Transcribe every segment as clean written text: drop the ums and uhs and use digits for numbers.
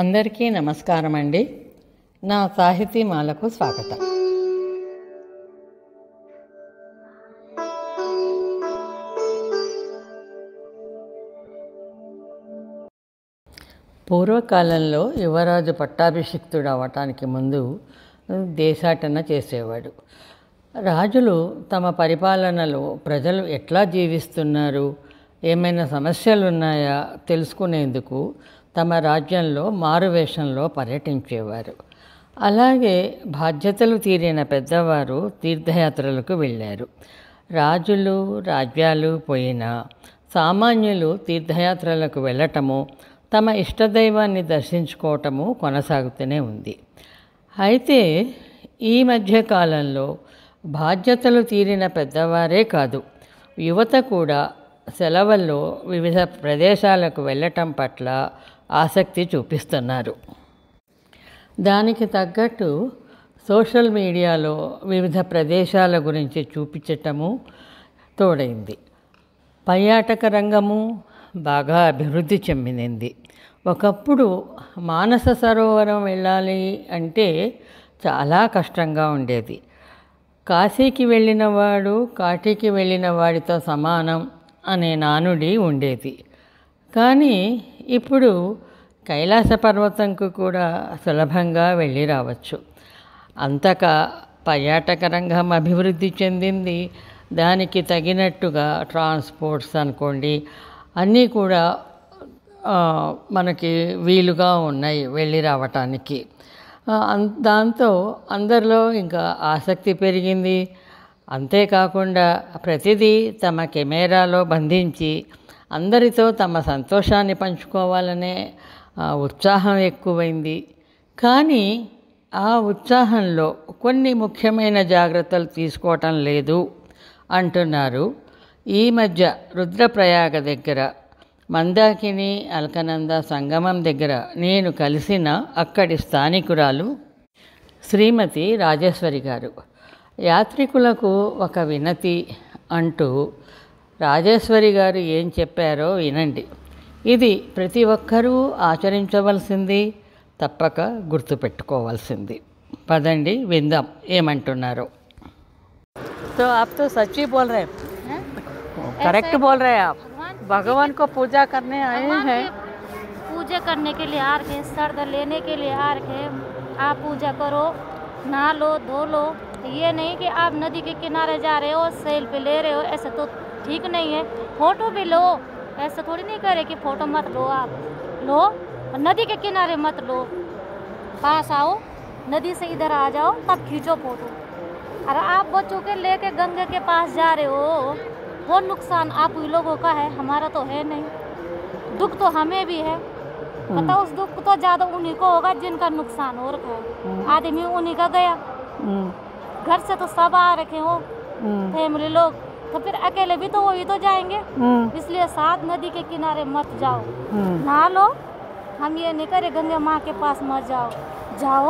అందరికీ నమస్కారం అండి. నా సాహితీమాలకు స్వాగతం. పూర్వకాలంలో యువరాజు పట్టాభిషిక్తుడు అవటానికి ముందు దేశాటన చేసేవాడు. రాజులు తమ పరిపాలనలో ప్రజలు ఎట్లా జీవిస్తున్నారు, ఏమైనా సమస్యలు ఉన్నాయా తెలుసుకునేందుకు తమ రాజ్యంలో మారువేషంలో పర్యటించేవారు. అలాగే బాధ్యతలు తీరిన పెద్దవారు తీర్థయాత్రలకు వెళ్ళారు. రాజులు రాజ్యాలు పోయినా సామాన్యులు తీర్థయాత్రలకు వెళ్ళటము, తమ ఇష్టదైవాన్ని దర్శించుకోవటము కొనసాగుతూనే ఉంది. అయితే ఈ మధ్యకాలంలో బాధ్యతలు తీరిన పెద్దవారే కాదు, యువత కూడా సెలవుల్లో వివిధ ప్రదేశాలకు వెళ్ళటం పట్ల ఆసక్తి చూపిస్తున్నారు. దానికి తగ్గట్టు సోషల్ మీడియాలో వివిధ ప్రదేశాల గురించి చూపించటము తోడైంది. పర్యాటక రంగము బాగా అభివృద్ధి చెందింది. ఒకప్పుడు మానస సరోవరం వెళ్ళాలి అంటే చాలా కష్టంగా ఉండేది. కాశీకి వెళ్ళినవాడు కాటికి వెళ్ళిన వాడితో సమానం అనే నానుడి ఉండేది. కానీ ఇప్పుడు కైలాస పర్వతంకు కూడా సులభంగా వెళ్ళి రావచ్చు. అంతగా పర్యాటక రంగం అభివృద్ధి చెందింది. దానికి తగినట్టుగా ట్రాన్స్పోర్ట్స్ అనుకోండి అన్నీ కూడా మనకి వీలుగా ఉన్నాయి వెళ్ళి రావటానికి. దాంతో అందరిలో ఇంకా ఆసక్తి పెరిగింది. అంతేకాకుండా ప్రతిదీ తమ కెమెరాలో బంధించి అందరితో తమ సంతోషాన్ని పంచుకోవాలనే ఉత్సాహం ఎక్కువైంది. కానీ ఆ ఉత్సాహంలో కొన్ని ముఖ్యమైన జాగ్రత్తలు తీసుకోవటం లేదు అంటున్నారు. ఈ మధ్య రుద్రప్రయాగ దగ్గర మందాకిని అల్కనంద సంగమం దగ్గర నేను కలిసిన అక్కడి స్థానికురాలు శ్రీమతి రాజేశ్వరి గారు. యాత్రికులకు ఒక వినతి అంటూ రాజేశ్వరి గారు ఏం చెప్పారో వినండి. ఇది ప్రతి ఒక్కరూ ఆచరించవలసింది, తప్పక గుర్తుపెట్టుకోవాల్సింది. పదండి విందాం ఏమంటున్నారో. तो आप तो सच ही बोल रहे हैं, करेक्ट बोल रहे हैं आप. भगवान को पूजा करने आए हैं. पूजा करने के लिए आ रखे, शरद लेने के लिए आ रखे. आप पूजा करो, नहा लो, धो लो. ये नहीं कि आप नदी के किनारे जा रहे हो सेल्फी ले रहे हो, ऐसा तो ठीक नहीं है. फोटो भी लो, ऐसा थोड़ी नहीं करे कि फोटो मत लो. आप लो, नदी के किनारे मत लो. पास आओ, नदी से इधर आ जाओ, तब खींचो फोटो. अरे आप बच्चों के लेके गंगा के पास जा रहे हो, वो नुकसान आप लोगों का है, हमारा तो है नहीं. दुख तो हमें भी है. पता उस दुख तो ज़्यादा उन्हीं को होगा जिनका नुकसान हो रखा है. आदमी उन्हीं का गया. घर से तो सब आ रखे हो फैमिली लोग, तो फिर अकेले भी तो वही तो जाएंगे. इसलिए साथ नदी के किनारे मत जाओ, नहा लो. हम ये नहीं करे गंगा माँ के पास मत जाओ. जाओ,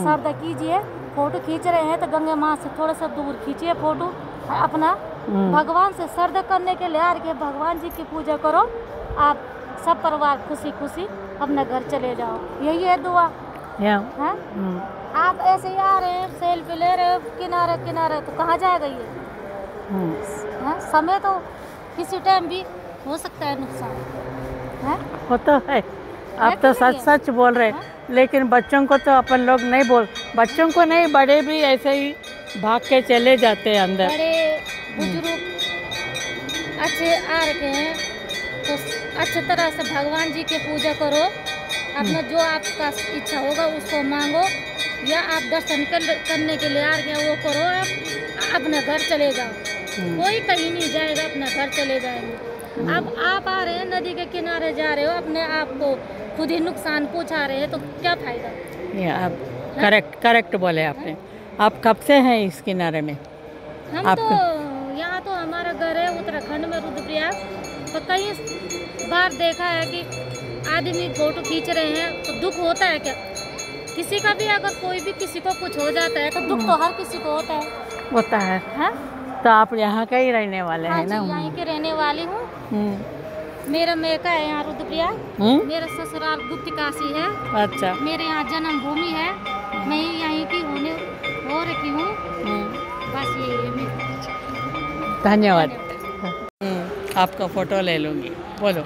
श्रद्धा कीजिए. फोटो खींच रहे हैं तो गंगा माँ से थोड़ा सा दूर खींचिए फोटो. अपना भगवान से श्रद्धा करने के लिए आ रहे, भगवान जी की पूजा करो. आप सब परिवार खुशी खुशी अपने घर चले जाओ. यही है दुआ है. आप ऐसे ही आ रहे हैं सेल्फी ले रहे हो किनारे किनारे, तो कहाँ जाएगा ये. समय तो किसी टाइम भी हो सकता है नुकसान है. होता है. आप तो सच सच बोल रहे हैं. लेकिन बच्चों को तो अपन लोग नहीं बोल, बच्चों को नहीं, बड़े भी ऐसे ही भाग के चले जाते हैं अंदर. बड़े बुजुर्ग अच्छे आ रखे हैं तो अच्छे तरह से भगवान जी की पूजा करो. अपना जो आपका इच्छा होगा उसको मांगो, या आप दर्शन करने के लिए आ रहे हैं वो करो. आप अपने घर चले जाओ. कोई कहीं नहीं जाएगा, अपने घर चले जाएंगे. अब आप आ रहे हैं नदी के किनारे जा रहे हो, अपने आप को खुद ही नुकसान पहुंचा रहे हैं, तो क्या फायदा. आप करेक्ट बोले आपने. आप कब से हैं इस किनारे में. हम तो यहाँ तो हमारा घर है उत्तराखंड में रुद्रप्रयाग. तो कई बार देखा है कि आदमी फोटो खींच रहे हैं तो दुख होता है. क्या किसी का भी अगर कोई भी किसी को कुछ हो जाता है तो दुख तो हर किसी को होता है. तो आप यहाँ के ही रहने वाले हैं ना. यहीं के रहने वाली हूँ. मेरा मेका है यहाँ रुद्रप्रिया। मेरा ससुराल गुप्त काशी है। अच्छा, मेरे यहाँ जन्मभूमि है। मैं यहीं की हो रखी हूँ। बस यही है मेरा। धन्यवाद। आपका फोटो ले लूँगी। बोलो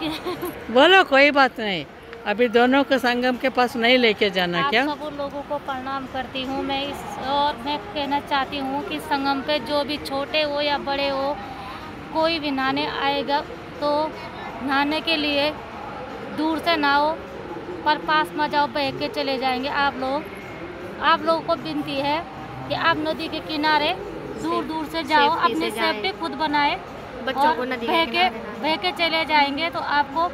बोलो, कोई बात नहीं। अभी दोनों को संगम के पास नहीं लेके जाना आप क्या? सब लोगों को प्रणाम करती हूँ मैं और मैं कहना चाहती हूँ कि संगम पे जो भी छोटे हो या बड़े हो, कोई भी नहाने आएगा तो नहाने के लिए दूर से ना हो, पर पास में जाओ, बह के चले जाएंगे आप लोगों को विनती है कि आप नदी के किनारे दूर दूर से जाओ, अपनी सेफ्टी खुद बनाए, बच्चों को नदी बह के चले जाएंगे तो आपको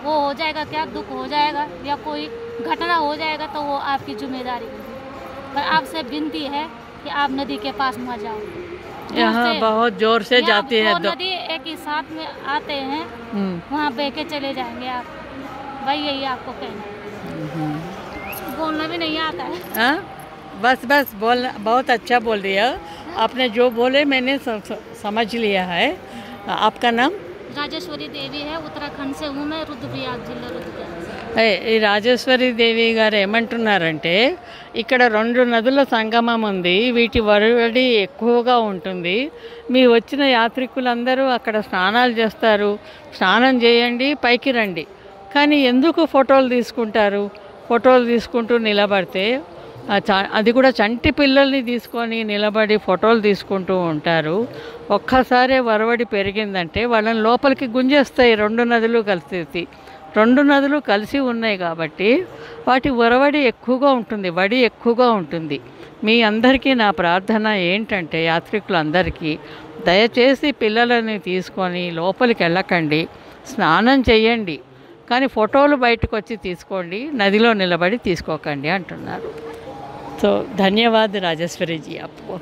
वो हो जाएगा, क्या दुख हो जाएगा या कोई घटना हो जाएगा तो वो आपकी जिम्मेदारी होगी। पर आपसे विनती है कि आप नदी के पास मत जाओ। यहाँ बहुत जोर से जाती है, नदी एक ही साथ में आते हैं, वहाँ बह के चले जाएंगे आप। भाई यही आपको कहना, बोलना भी नहीं आता है। बस बोलना बहुत अच्छा बोल रही है आपने। जो बोले मैंने समझ लिया है। आपका नाम? राजेश्वरी देवी है, उत्तराखंड से हूँ मैं, रुद्रप्रयाग जिला रुद्रप्रयाग। ఈ రాజేశ్వరి దేవి గారు ఏమంటున్నారంటే ఇక్కడ 2 నదుల సంగమం ఉంది, వీటి వరవడి ఎక్కువగా ఉంటుంది. మీ వచ్చిన యాత్రికులందరూ అక్కడ స్నానాలు చేస్తారు, స్నానం చేయండి, పైకి రండి. కానీ ఎందుకు ఫోటోలు తీసుకుంటారు? ఫోటోలు తీసుకుంటూ నిలబడితే అది కూడా చంటి పిల్లల్ని తీసుకొని నిలబడి ఫోటోలు తీసుకుంటూ ఉంటారు. ఒక్కసారి వరవడి పెరిగిందంటే వాళ్ళని లోపలికి గుంజేస్తాయి. 2 నదులు కలిసి ఉన్నాయి కాబట్టి వాటి వరవడి ఎక్కువగా ఉంటుంది, వడి ఎక్కువగా ఉంటుంది. మీ అందరికీ నా ప్రార్థన ఏంటంటే యాత్రికులందరికీ దయచేసి పిల్లలని తీసుకొని లోపలికి వెళ్ళకండి, స్నానం చేయండి, కానీ ఫోటోలు బయటకు వచ్చి తీసుకోండి, నదిలో నిలబడి తీసుకోకండి అంటున్నారు. तो धन्यवाद राजेश्वरी जी आपको।